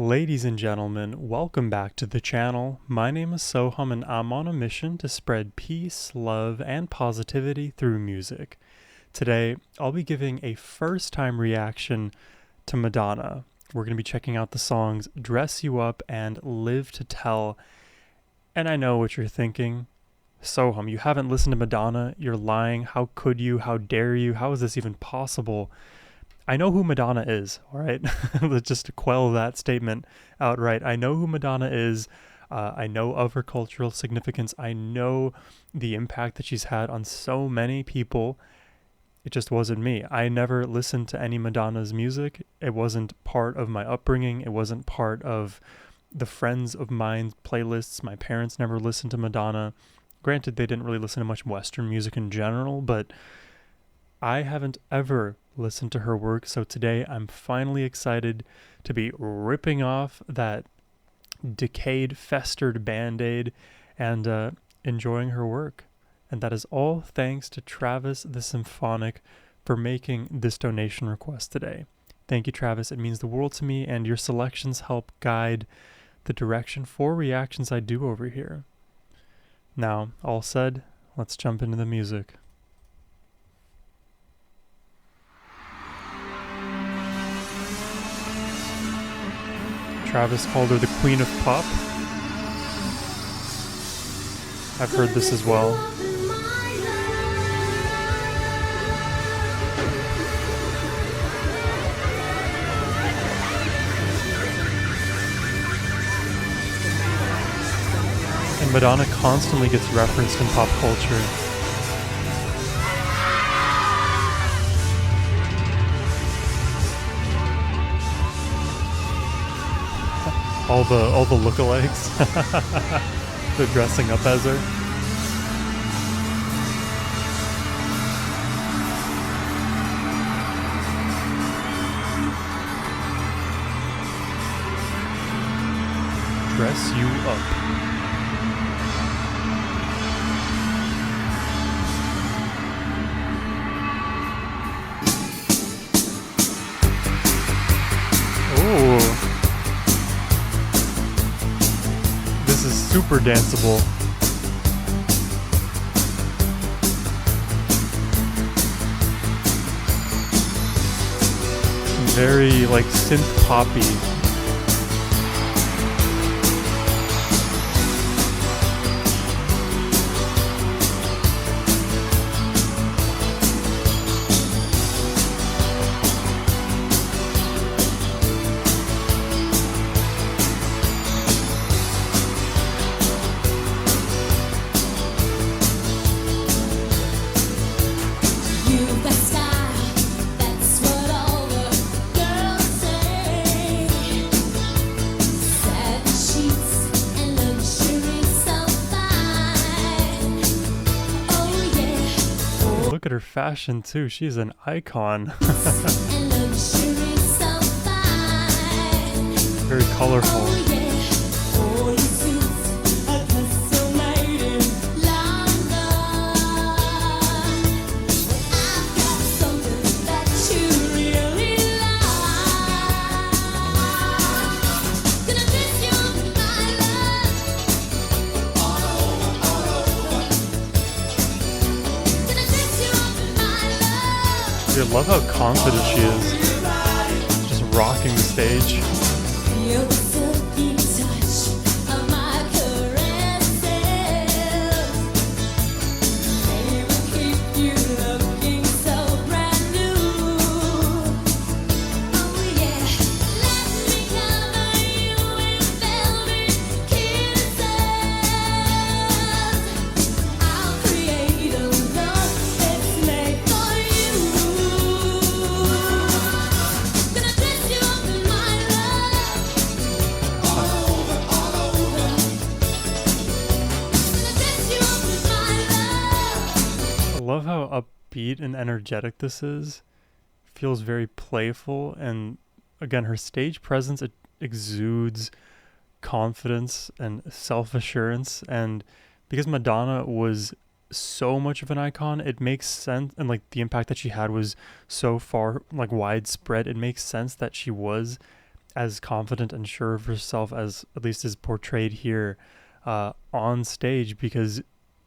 Ladies and gentlemen, welcome back to the channel. My name is Sohum and I'm on a mission to spread peace, love, and positivity through music. Today, I'll be giving a first-time reaction to Madonna. We're going to be checking out the songs Dress You Up and Live to Tell. And I know what you're thinking. Sohum, you haven't listened to Madonna? You're lying. How could you? How dare you? How is this even possible? I know who Madonna is, all right? Just to quell that statement outright. I know who Madonna is. I know of her cultural significance. I know the impact that she's had on so many people. It just wasn't me. I never listened to any Madonna's music. It wasn't part of my upbringing. It wasn't part of the friends of mine's playlists. My parents never listened to Madonna. Granted, they didn't really listen to much Western music in general, but I haven't ever listened to her work, so today I'm finally excited to be ripping off that decayed, festered band-aid and enjoying her work. And that is all thanks to Travis the Symphonic for making this donation request today. Thank you, Travis. It means the world to me, and your selections help guide the direction for reactions I do over here. Now, all said, let's jump into the music. Travis called her the Queen of Pop. I've heard this as well. And Madonna constantly gets referenced in pop culture. All the lookalikes. They're dressing up as her. Dress you up. Oh. This is super danceable. Very like synth poppy. Look at her fashion too. She's an icon. Very colorful. I love how confident she is, just rocking the stage. I love how upbeat and energetic this is. Feels very playful, and again, her stage presence, it exudes confidence and self-assurance, and because Madonna was so much of an icon, it makes sense, and like the impact that she had was so far like widespread, it makes sense that she was as confident and sure of herself as at least is portrayed here on stage, because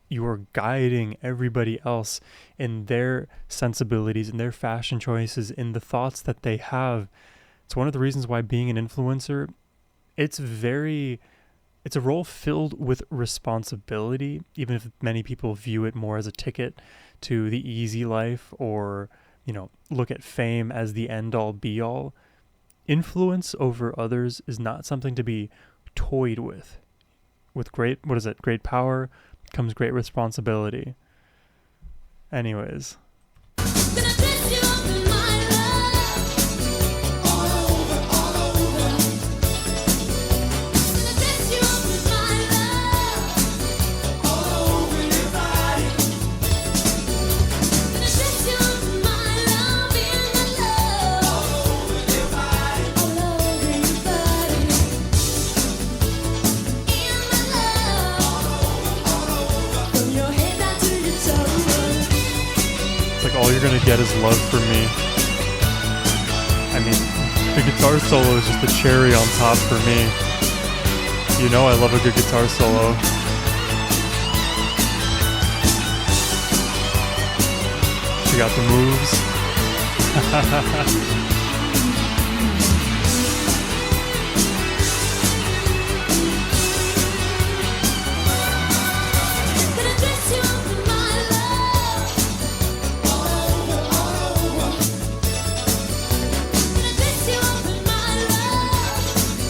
you are guiding everybody else in their sensibilities, in their fashion choices, in the thoughts that they have. It's one of the reasons why being an influencer, it's a role filled with responsibility, even if many people view it more as a ticket to the easy life, or, look at fame as the end all be all. Influence over others is not something to be toyed with. With great power comes great responsibility. Anyways. All you're gonna get is love from me. I mean, the guitar solo is just the cherry on top for me. You know I love a good guitar solo. She got the moves.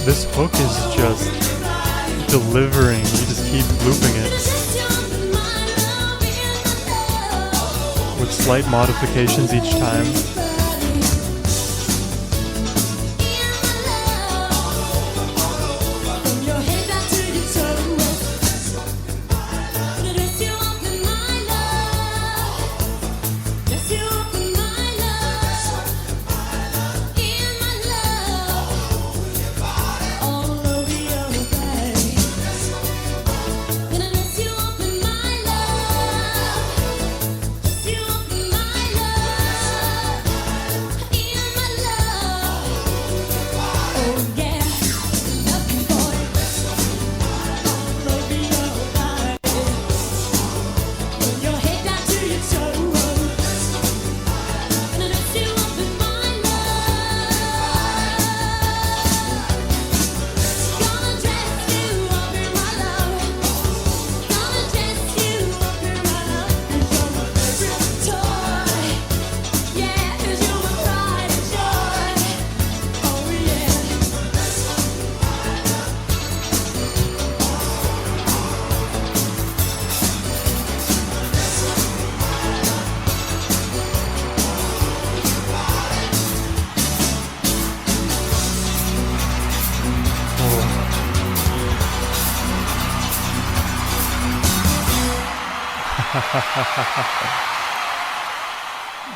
This hook is just delivering. You just keep looping it with slight modifications each time.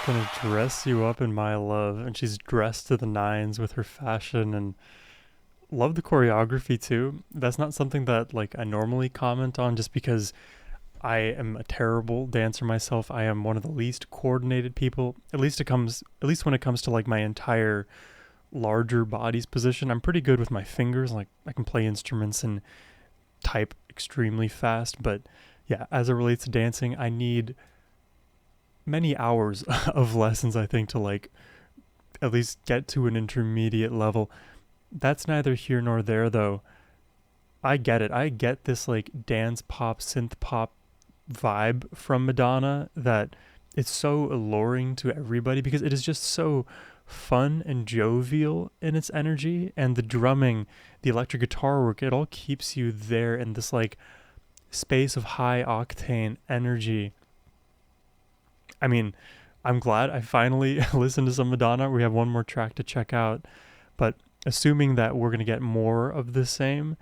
Gonna dress you up in my love. And she's dressed to the nines with her fashion, and love the choreography too. That's not something that I normally comment on, just because I am a terrible dancer myself. I am one of the least coordinated people, at least when it comes to my entire larger body's position. I'm pretty good with my fingers. I can play instruments and type extremely fast, but yeah, as it relates to dancing, I need many hours of lessons, I think, to at least get to an intermediate level. That's neither here nor there, though. I get it. I get this dance pop, synth pop vibe from Madonna that it's so alluring to everybody, because it is just so fun and jovial in its energy, and the drumming, the electric guitar work, it all keeps you there in this space of high octane energy. I mean, I'm glad I finally listened to some Madonna. We have one more track to check out, but assuming that we're going to get more of the same,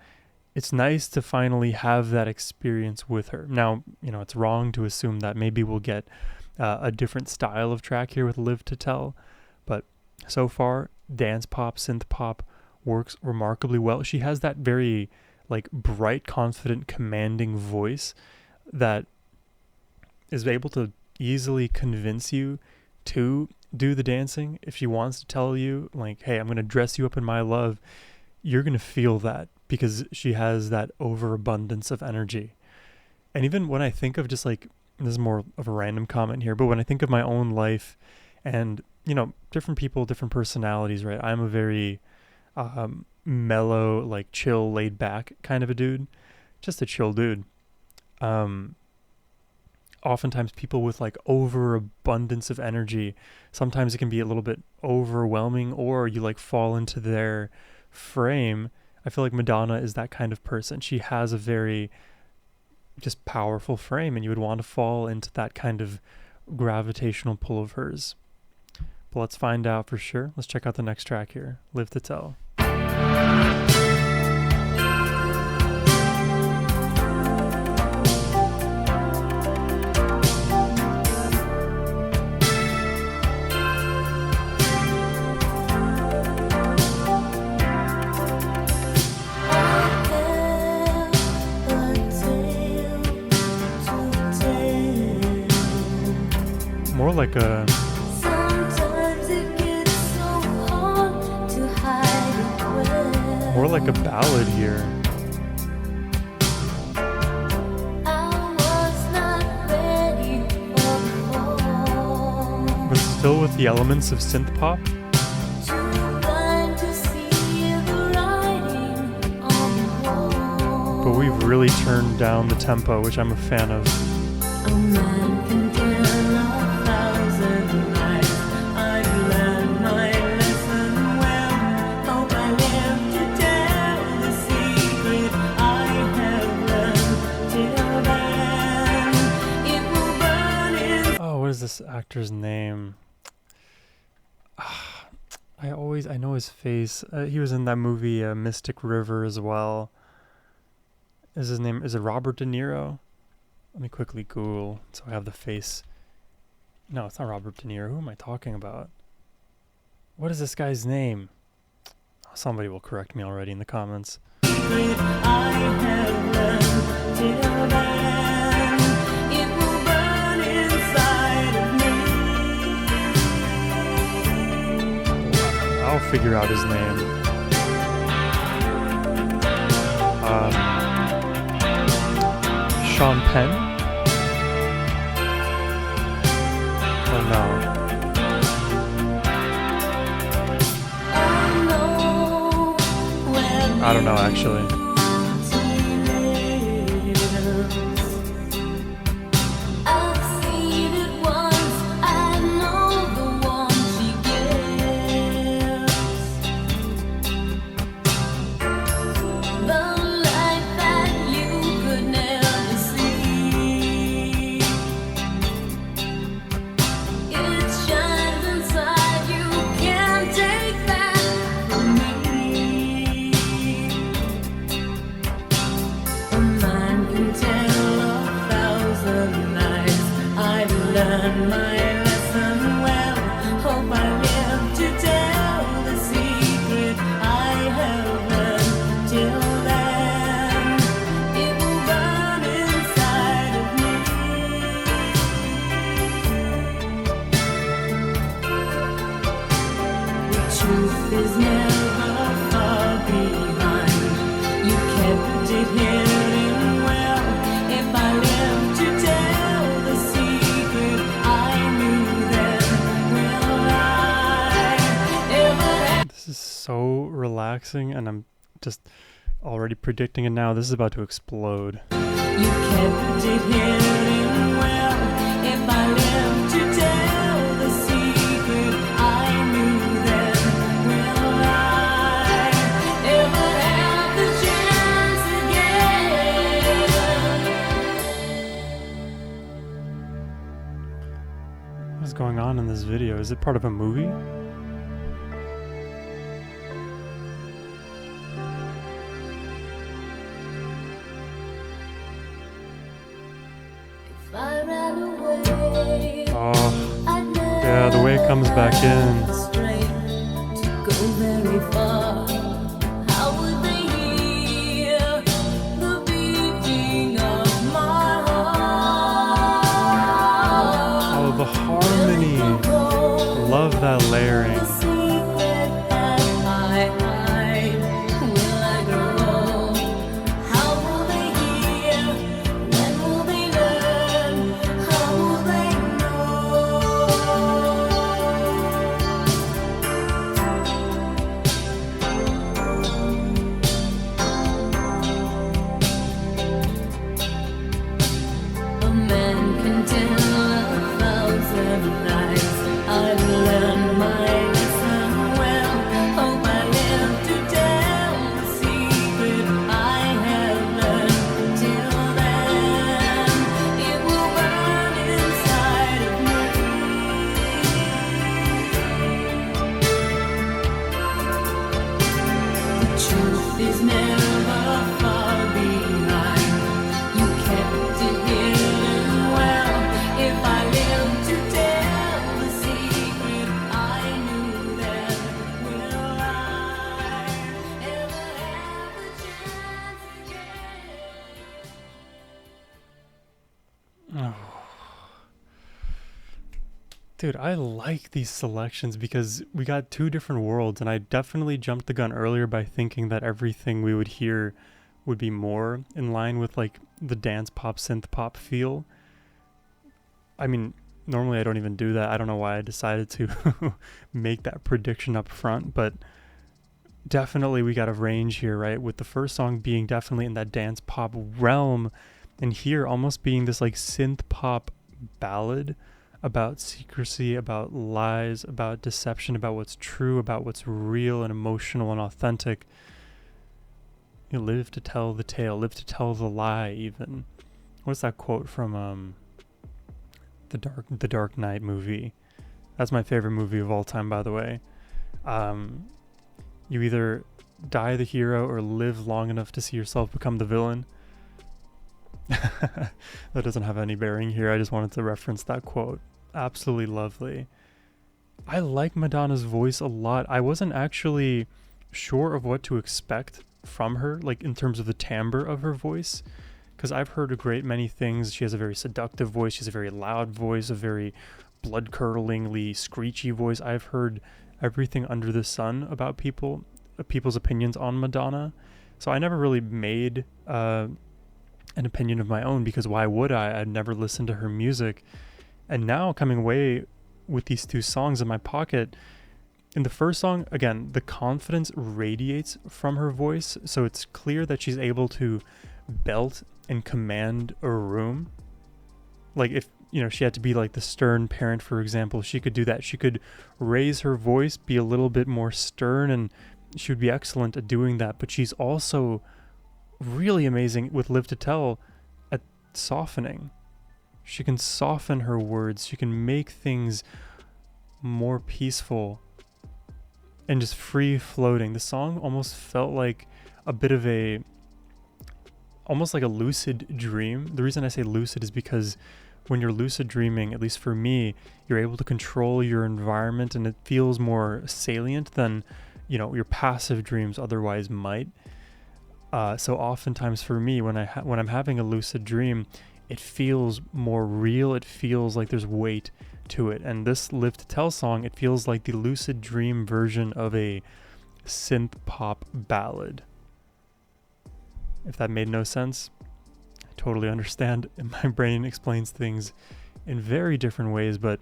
it's nice to finally have that experience with her. Now, it's wrong to assume that maybe we'll get a different style of track here with Live to Tell, but so far, dance pop, synth pop works remarkably well. She has that very bright, confident, commanding voice that is able to easily convince you to do the dancing, if she wants to tell you, like, hey, I'm going to dress you up in my love, you're going to feel that because she has that overabundance of energy. And even when I think of just like, this is more of a random comment here, but when I think of my own life and, different people, different personalities, right? I'm a very mellow, like chill, laid back kind of a dude, just a chill dude. Oftentimes people with like overabundance of energy, sometimes it can be a little bit overwhelming, or you like fall into their frame. I feel like Madonna is that kind of person. She has a very just powerful frame, and you would want to fall into that kind of gravitational pull of hers. But let's find out for sure. Let's check out the next track here, Live to Tell. More like a ballad here. But still with the elements of synth pop. But we've really turned down the tempo, which I'm a fan of. This actor's name? I know his face. He was in that movie Mystic River as well. Is it Robert De Niro? Let me quickly Google so I have the face. No, it's not Robert De Niro. Who am I talking about? What is this guy's name? Somebody will correct me already in the comments. I'll figure out his name. Sean Penn? Oh no. I don't know actually. So relaxing, and I'm just already predicting it now. This is about to explode. You kept it hidden well. If I live to tell the secret, I knew then. Will I ever have the chance again? What is going on in this video? Is it part of a movie? Oh, yeah, the way it comes back in. Oh, the harmony. Dude, I like these selections because we got two different worlds, and I definitely jumped the gun earlier by thinking that everything we would hear would be more in line with like the dance pop, synth pop feel. I mean, normally I don't even do that. I don't know why I decided to make that prediction up front, but definitely we got a range here, right? With the first song being definitely in that dance pop realm, and here almost being this like synth pop ballad about secrecy, about lies, about deception, about what's true, about what's real and emotional and authentic. You live to tell the tale, live to tell the lie even. What's that quote from the Dark Knight movie? That's my favorite movie of all time, by the way. You either die the hero or live long enough to see yourself become the villain. That doesn't have any bearing here. I just wanted to reference that quote. Absolutely lovely. I like Madonna's voice a lot. I wasn't actually sure of what to expect from her, like in terms of the timbre of her voice, because I've heard a great many things. She has a very seductive voice. She has a very loud voice, a very blood-curdlingly screechy voice. I've heard everything under the sun about people's opinions on Madonna. So I never really made an opinion of my own, because why would I? I'd never listened to her music. And now coming away with these two songs in my pocket, in the first song, again, the confidence radiates from her voice. So it's clear that she's able to belt and command a room. Like if, she had to be like the stern parent, for example, she could do that. She could raise her voice, be a little bit more stern, and she would be excellent at doing that. But she's also really amazing with Live to Tell at softening. She can soften her words. She can make things more peaceful and just free floating. The song almost felt like a bit of almost like a lucid dream. The reason I say lucid is because when you're lucid dreaming, at least for me, you're able to control your environment, and it feels more salient than, your passive dreams otherwise might. So oftentimes for me, when I'm having a lucid dream, it feels more real. It feels like there's weight to it. And this Live to Tell song, it feels like the lucid dream version of a synth pop ballad. If that made no sense, I totally understand. My brain explains things in very different ways, but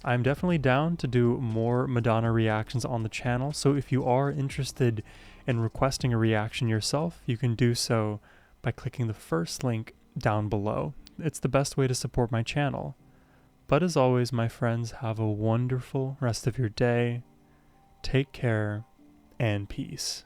I'm definitely down to do more Madonna reactions on the channel. So if you are interested in requesting a reaction yourself, you can do so by clicking the first link down below. It's the best way to support my channel. But as always, my friends, have a wonderful rest of your day. Take care and peace.